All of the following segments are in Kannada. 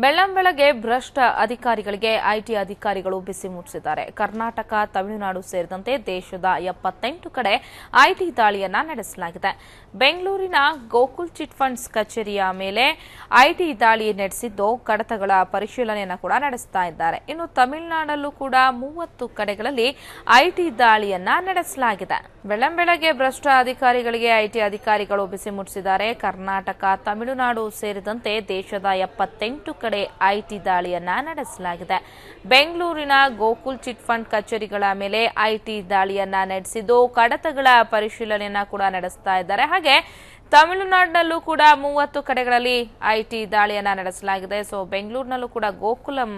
ಬೆಳ್ಳಂಬೆಳಗ್ಗೆ ಭ್ರಷ್ಟ ಅಧಿಕಾರಿಗಳಿಗೆ ಐಟಿ ಅಧಿಕಾರಿಗಳು ಬಿಸಿ ಮುಟ್ಟಿಸಿದ್ದಾರೆ. ಕರ್ನಾಟಕ, ತಮಿಳುನಾಡು ಸೇರಿದಂತೆ ದೇಶದ 78 ಕಡೆ ಐಟಿ ದಾಳಿಯನ್ನ ನಡೆಸಲಾಗಿದೆ. ಬೆಂಗಳೂರಿನ ಗೋಕುಲ್ ಚಿಟ್ ಫಂಡ್ಸ್ ಕಚೇರಿಯ ಮೇಲೆ ಐಟಿ ದಾಳಿ ನಡೆಸಿದ್ದು ಕಡತಗಳ ಪರಿಶೀಲನೆಯನ್ನು ಕೂಡ ನಡೆಸ್ತಾ ಇದ್ದಾರೆ. ಇನ್ನು ತಮಿಳುನಾಡಲ್ಲೂ ಕೂಡ 30 ಕಡೆಗಳಲ್ಲಿ ಐಟಿ ದಾಳಿಯನ್ನ ನಡೆಸಲಾಗಿದೆ. ಬೆಳ್ಳಂಬೆಳಗ್ಗೆ ಭ್ರಷ್ಟ ಅಧಿಕಾರಿಗಳಿಗೆ ಐಟಿ ಅಧಿಕಾರಿಗಳು ಬಿಸಿ ಮುಟ್ಟಿಸಿದ್ದಾರೆ. ಕರ್ನಾಟಕ, ತಮಿಳುನಾಡು ಸೇರಿದಂತೆ ದೇಶದ 78 ಕಡೆ ಐಟಿ ದಾಳಿಯನ್ನ ನಡೆಸಲಾಗಿದೆ. ಬೆಂಗಳೂರಿನ ಗೋಕುಲ್ ಚಿಟ್ ಫಂಡ್ ಕಚೇರಿಗಳ ಮೇಲೆ ಐಟಿ ದಾಳಿಯನ್ನ ನಡೆಸಿದ್ದು ಕಡತಗಳ ಪರಿಶೀಲನೆಯನ್ನ ಕೂಡ ನಡೆಸ್ತಾ ಇದ್ದಾರೆ. ಹಾಗೆ ತಮಿಳುನಾಡಿನಲ್ಲೂ ಕೂಡ 30 ಕಡೆಗಳಲ್ಲಿ ಐಟಿ ದಾಳಿಯನ್ನ ನಡೆಸಲಾಗಿದೆ. ಸೊ ಬೆಂಗಳೂರಿನಲ್ಲೂ ಕೂಡ ಗೋಕುಲಂ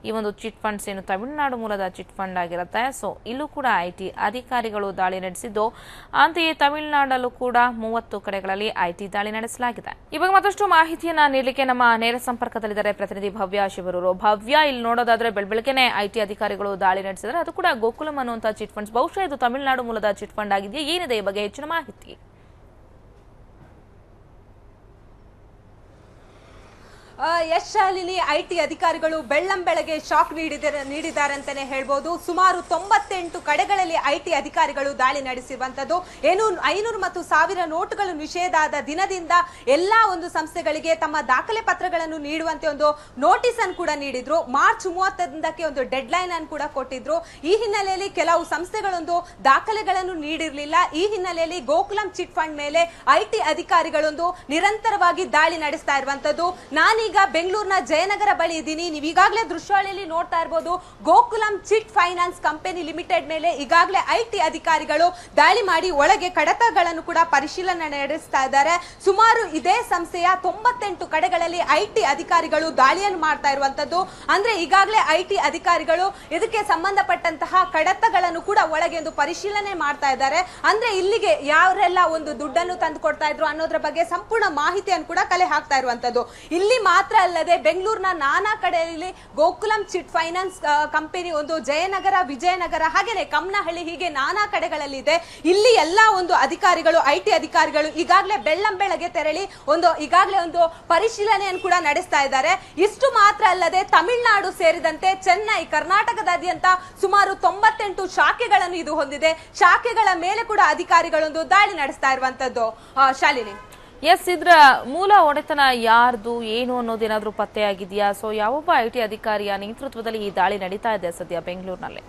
ಈ ಒಂದು ಚಿಟ್ ಫಂಡ್ಸ್ ಏನು ತಮಿಳುನಾಡು ಮೂಲದ ಚಿಟ್ ಫಂಡ್ ಆಗಿರುತ್ತೆ. ಸೊ ಇಲ್ಲೂ ಕೂಡ ಐಟಿ ಅಧಿಕಾರಿಗಳು ದಾಳಿ ನಡೆಸಿದ್ದು, ಅಂತೆಯೇ ತಮಿಳುನಾಡಲ್ಲೂ ಕೂಡ 30 ಕಡೆಗಳಲ್ಲಿ ಐಟಿ ದಾಳಿ ನಡೆಸಲಾಗಿದೆ. ಇವಾಗ ಮತ್ತಷ್ಟು ಮಾಹಿತಿಯನ್ನ ನೀಡಲಿಕ್ಕೆ ನಮ್ಮ ನೇರ ಸಂಪರ್ಕದಲ್ಲಿದ್ದಾರೆ ಪ್ರತಿನಿಧಿ ಭವ್ಯ ಶಿವರೂರು. ಭವ್ಯ, ಇಲ್ಲಿ ನೋಡೋದಾದ್ರೆ ಬೆಳಬೆಳಗ್ಗೆನೆ ಐಟಿ ಅಧಿಕಾರಿಗಳು ದಾಳಿ ನಡೆಸಿದರೆ, ಅದು ಕೂಡ ಗೋಕುಲಂ ಅನ್ನುವಂತಹ ಚಿಟ್ ಫಂಡ್ಸ್, ಬಹುಶಃ ಇದು ತಮಿಳುನಾಡು ಮೂಲದ ಚಿಟ್ ಫಂಡ್ ಆಗಿದೆಯಾ? ಏನಿದೆ ಈ ಬಗ್ಗೆ ಹೆಚ್ಚಿನ ಮಾಹಿತಿ? ಶಾಲಿನಿ, ಐಟಿ ಅಧಿಕಾರಿಗಳು ಬೆಳ್ಳಂಬೆಳಗ್ಗೆ ಶಾಕ್ ನೀಡಿದ್ದಾರೆ ಅಂತಾನೆ ಹೇಳ್ಬೋದು. ಸುಮಾರು 98 ಕಡೆಗಳಲ್ಲಿ ಐಟಿ ಅಧಿಕಾರಿಗಳು ದಾಳಿ ನಡೆಸಿರುವಂತದ್ದು. 500 ಮತ್ತು 1000 ನೋಟುಗಳು ನಿಷೇಧ ಆದ ದಿನದಿಂದ ಎಲ್ಲಾ ಒಂದು ಸಂಸ್ಥೆಗಳಿಗೆ ತಮ್ಮ ದಾಖಲೆ ಪತ್ರಗಳನ್ನು ನೀಡುವಂತೆ ಒಂದು ನೋಟಿಸ್ ಅನ್ನು ಕೂಡ ನೀಡಿದ್ರು. ಮಾರ್ಚ್ 30ಕ್ಕೆ ಒಂದು ಡೆಡ್ ಲೈನ್ ಅನ್ನು ಕೂಡ ಕೊಟ್ಟಿದ್ರು. ಈ ಹಿನ್ನೆಲೆಯಲ್ಲಿ ಕೆಲವು ಸಂಸ್ಥೆಗಳೊಂದು ದಾಖಲೆಗಳನ್ನು ನೀಡಿರಲಿಲ್ಲ. ಈ ಹಿನ್ನೆಲೆಯಲ್ಲಿ ಗೋಕುಲಂ ಚಿಟ್ ಫಂಡ್ ಮೇಲೆ ಐಟಿ ಅಧಿಕಾರಿಗಳೊಂದು ನಿರಂತರವಾಗಿ ದಾಳಿ ನಡೆಸ್ತಾ ಇರುವಂತದ್ದು. ನಾನೀಗ ಬೆಂಗಳೂರಿನ ಜಯನಗರ ಬಳಿ ಇದ್ದೀನಿ. ನೀವು ಈಗಾಗಲೇ ದೃಶ್ಯಾವಳಿಯಲ್ಲಿ ನೋಡ್ತಾ ಇರಬಹುದು. Gokulam chit finance company limited ಮೇಲೆ ಈಗಾಗಲೇ ಐಟಿ ಅಧಿಕಾರಿಗಳು ದಾಳಿ ಮಾಡಿ ಒಳಗೆ ಕಡತಗಳನ್ನು ಕೂಡ ಪರಿಶೀಲನೆ ನಡೆಸ್ತಾ ಇದ್ದಾರೆ. ಸುಮಾರು ಇದೇ ಸಂಸ್ಥೆಯ 98 ಕಡೆಗಳಲ್ಲಿ ಐಟಿ ಅಧಿಕಾರಿಗಳು ದಾಳಿಯನ್ನು ಮಾಡ್ತಾ ಇರುವಂತದ್ದು. ಅಂದ್ರೆ ಈಗಾಗಲೇ ಐಟಿ ಅಧಿಕಾರಿಗಳು ಇದಕ್ಕೆ ಸಂಬಂಧಪಟ್ಟಂತಹ ಕಡತಗಳನ್ನು ಕೂಡ ಒಳಗೆ ಒಂದು ಪರಿಶೀಲನೆ ಮಾಡ್ತಾ ಇದ್ದಾರೆ. ಅಂದ್ರೆ ಇಲ್ಲಿಗೆ ಯಾರೆಲ್ಲ ಒಂದು ದುಡ್ಡನ್ನು ತಂದು ಕೊಡ್ತಾ ಇದ್ರು ಅನ್ನೋದ್ರ ಬಗ್ಗೆ ಸಂಪೂರ್ಣ ಮಾಹಿತಿಯನ್ನು ಕೂಡ ಕಲೆ ಹಾಕ್ತಾ ಇರುವಂತದ್ದು. ಇಲ್ಲಿ ಮಾತ್ರ ಅಲ್ಲದೆ ಬೆಂಗಳೂರಿನ ನಾನಾ ಕಡೆಯಲ್ಲಿ ಗೋಕುಲಂ ಚಿಟ್ ಫೈನಾನ್ಸ್ ಕಂಪನಿ ಒಂದು ಜಯನಗರ, ವಿಜಯನಗರ, ಹಾಗೇನೆ ಕಮ್ಮನಹಳ್ಳಿ, ಹೀಗೆ ನಾನಾ ಕಡೆಗಳಲ್ಲಿ ಇದೆ. ಇಲ್ಲಿ ಎಲ್ಲಾ ಒಂದು ಅಧಿಕಾರಿಗಳು, ಐಟಿ ಅಧಿಕಾರಿಗಳು ಈಗಾಗಲೇ ಬೆಳ್ಳಂಬೆಳಗ್ಗೆ ತೆರಳಿ ಈಗಾಗಲೇ ಒಂದು ಪರಿಶೀಲನೆಯನ್ನು ಕೂಡ ನಡೆಸ್ತಾ ಇದ್ದಾರೆ. ಇಷ್ಟು ಮಾತ್ರ ಅಲ್ಲದೆ ತಮಿಳುನಾಡು ಸೇರಿದಂತೆ ಚೆನ್ನೈ, ಕರ್ನಾಟಕದಾದ್ಯಂತ ಸುಮಾರು 98 ಶಾಖೆಗಳನ್ನು ಇದು ಹೊಂದಿದೆ. ಶಾಖೆಗಳ ಮೇಲೆ ಕೂಡ ಅಧಿಕಾರಿಗಳೊಂದು ದಾಳಿ ನಡೆಸ್ತಾ ಇರುವಂತದ್ದು. ಶಾಲಿನಿ, ಎಸ್, ಇದರ ಮೂಲ ಒಡೆತನ ಯಾರ್ದು ಏನು ಅನ್ನೋದೇನಾದ್ರೂ ಪತ್ತೆಯಾಗಿದೆಯಾ? ಸೊ ಯಾವೊಬ್ಬ ಐಟಿ ಅಧಿಕಾರಿಯ ನೇತೃತ್ವದಲ್ಲಿ ಈ ದಾಳಿ ನಡೀತಾ ಇದೆ ಸದ್ಯ ಬೆಂಗಳೂರಿನಲ್ಲಿ?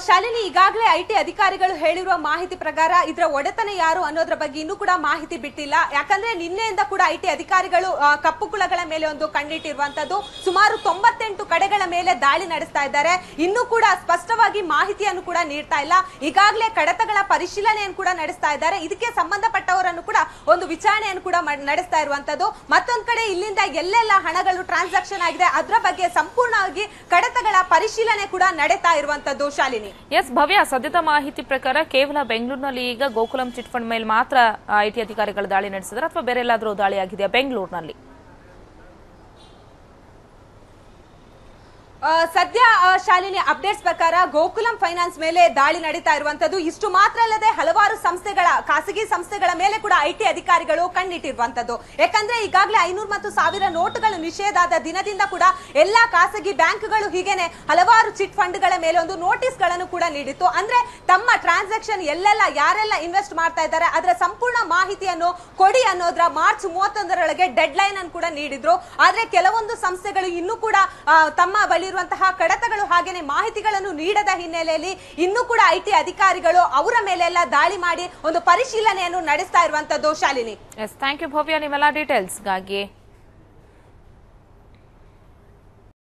ಶಾಲಿನಿ, ಈಗಾಗಲೇ ಐಟಿ ಅಧಿಕಾರಿಗಳು ಹೇಳಿರುವ ಮಾಹಿತಿ ಪ್ರಕಾರ ಇದರ ಒಡೆತನ ಯಾರು ಅನ್ನೋದ್ರ ಬಗ್ಗೆ ಇನ್ನೂ ಕೂಡ ಮಾಹಿತಿ ಬಿಟ್ಟಿಲ್ಲ. ಯಾಕಂದ್ರೆ ನಿನ್ನೆಯಿಂದ ಕೂಡ ಐಟಿ ಅಧಿಕಾರಿಗಳು ಕಪ್ಪು ಕುಳಗಳ ಮೇಲೆ ಒಂದು ಕಣ್ಣಿಟ್ಟಿರುವಂತದ್ದು. ಸುಮಾರು 98 ಕಡೆಗಳ ಮೇಲೆ ದಾಳಿ ನಡೆಸ್ತಾ ಇದ್ದಾರೆ. ಇನ್ನೂ ಕೂಡ ಸ್ಪಷ್ಟವಾಗಿ ಮಾಹಿತಿಯನ್ನು ಕೂಡ ನೀಡ್ತಾ ಇಲ್ಲ. ಈಗಾಗಲೇ ಕಡತಗಳ ಪರಿಶೀಲನೆಯನ್ನು ಕೂಡ ನಡೆಸ್ತಾ ಇದ್ದಾರೆ. ಇದಕ್ಕೆ ಸಂಬಂಧಪಟ್ಟವರನ್ನು ಕೂಡ ಒಂದು ವಿಚಾರಣೆಯನ್ನು ಕೂಡ ನಡೆಸ್ತಾ ಇರುವಂತದ್ದು. ಮತ್ತೊಂದ್ ಕಡೆ ಇಲ್ಲಿಂದ ಎಲ್ಲೆಲ್ಲ ಹಣಗಳು ಟ್ರಾನ್ಸಾಕ್ಷನ್ ಆಗಿದೆ ಅದರ ಬಗ್ಗೆ ಸಂಪೂರ್ಣವಾಗಿ ಕಡತಗಳ ಪರಿಶೀಲನೆ ಕೂಡ ನಡೀತಾ ಇರುವಂತದ್ದು. ಎಸ್ ಭವ್ಯ, ಸದ್ಯದ ಮಾಹಿತಿ ಪ್ರಕಾರ ಕೇವಲ ಬೆಂಗಳೂರಿನಲ್ಲಿ ಈಗ ಗೋಕುಲಂ ಚಿಟ್ ಫಂಡ್ ಮೇಲೆ ಮಾತ್ರ ಐಟಿ ಅಧಿಕಾರಿಗಳು ದಾಳಿ ನಡೆಸಿದ್ರೆ ಅಥವಾ ಬೇರೆ ಎಲ್ಲಾದ್ರೂ ದಾಳಿ ಆಗಿದೆಯಾ ಬೆಂಗಳೂರಿನಲ್ಲಿ? ಸದ್ಯ ಶಾಲಿನಿ ಅಪ್ಡೇಟ್ಸ್ ಪ್ರಕಾರ ಗೋಕುಲಂ ಫೈನಾನ್ಸ್ ಮೇಲೆ ದಾಳಿ ನಡೀತಾ ಇರುವಂತದ್ದು. ಇಷ್ಟು ಮಾತ್ರ ಅಲ್ಲದೆ ಹಲವಾರು ಸಂಸ್ಥೆಗಳ, ಖಾಸಗಿ ಸಂಸ್ಥೆಗಳ ಮೇಲೆ ಕೂಡ ಐಟಿ ಅಧಿಕಾರಿಗಳು ಕಣ್ಣಿಟ್ಟಿರುವಂತದ್ದು. ಯಾಕಂದ್ರೆ ಈಗಾಗಲೇ 500 ಮತ್ತು 1000 ನೋಟುಗಳು ನಿಷೇಧ ಆದ ದಿನದಿಂದ ಕೂಡ ಎಲ್ಲಾ ಖಾಸಗಿ ಬ್ಯಾಂಕ್ಗಳು ಹೀಗೇನೆ ಹಲವಾರು ಚಿಟ್ ಫಂಡ್ಗಳ ಮೇಲೆ ಒಂದು ನೋಟಿಸ್ ಗಳನ್ನು ಕೂಡ ನೀಡಿತ್ತು. ಅಂದ್ರೆ ತಮ್ಮ ಟ್ರಾನ್ಸಾಕ್ಷನ್ ಎಲ್ಲೆಲ್ಲ ಯಾರೆಲ್ಲ ಇನ್ವೆಸ್ಟ್ ಮಾಡ್ತಾ ಇದ್ದಾರೆ ಅದರ ಸಂಪೂರ್ಣ ಮಾಹಿತಿಯನ್ನು ಕೊಡಿ ಅನ್ನೋದ್ರ ಮಾರ್ಚ್ 31ರೊಳಗೆ ಡೆಡ್ ಲೈನ್ ಅನ್ನು ಕೂಡ ನೀಡಿದ್ರು. ಆದ್ರೆ ಕೆಲವೊಂದು ಸಂಸ್ಥೆಗಳು ಇನ್ನೂ ಕೂಡ ತಮ್ಮ ಬಳಿ ಕಡತಗಳು ಹಾಗೇನೆ ಮಾಹಿತಿಗಳನ್ನು ನೀಡದ ಹಿನ್ನೆಲೆಯಲ್ಲಿ ಇನ್ನೂ ಕೂಡ ಐಟಿ ಅಧಿಕಾರಿಗಳು ಅವರ ಮೇಲೆಲ್ಲ ದಾಳಿ ಮಾಡಿ ಒಂದು ಪರಿಶೀಲನೆಯನ್ನು ನಡೆಸ್ತಾ ಇರುವಂತದ್ದು. ಶಾಲಿನಿ, ಥ್ಯಾಂಕ್ ಯು ಭವ್ಯ, ನಿಮ್ಮೆಲ್ಲ ಡೀಟೇಲ್ಸ್ಗಾಗಿ.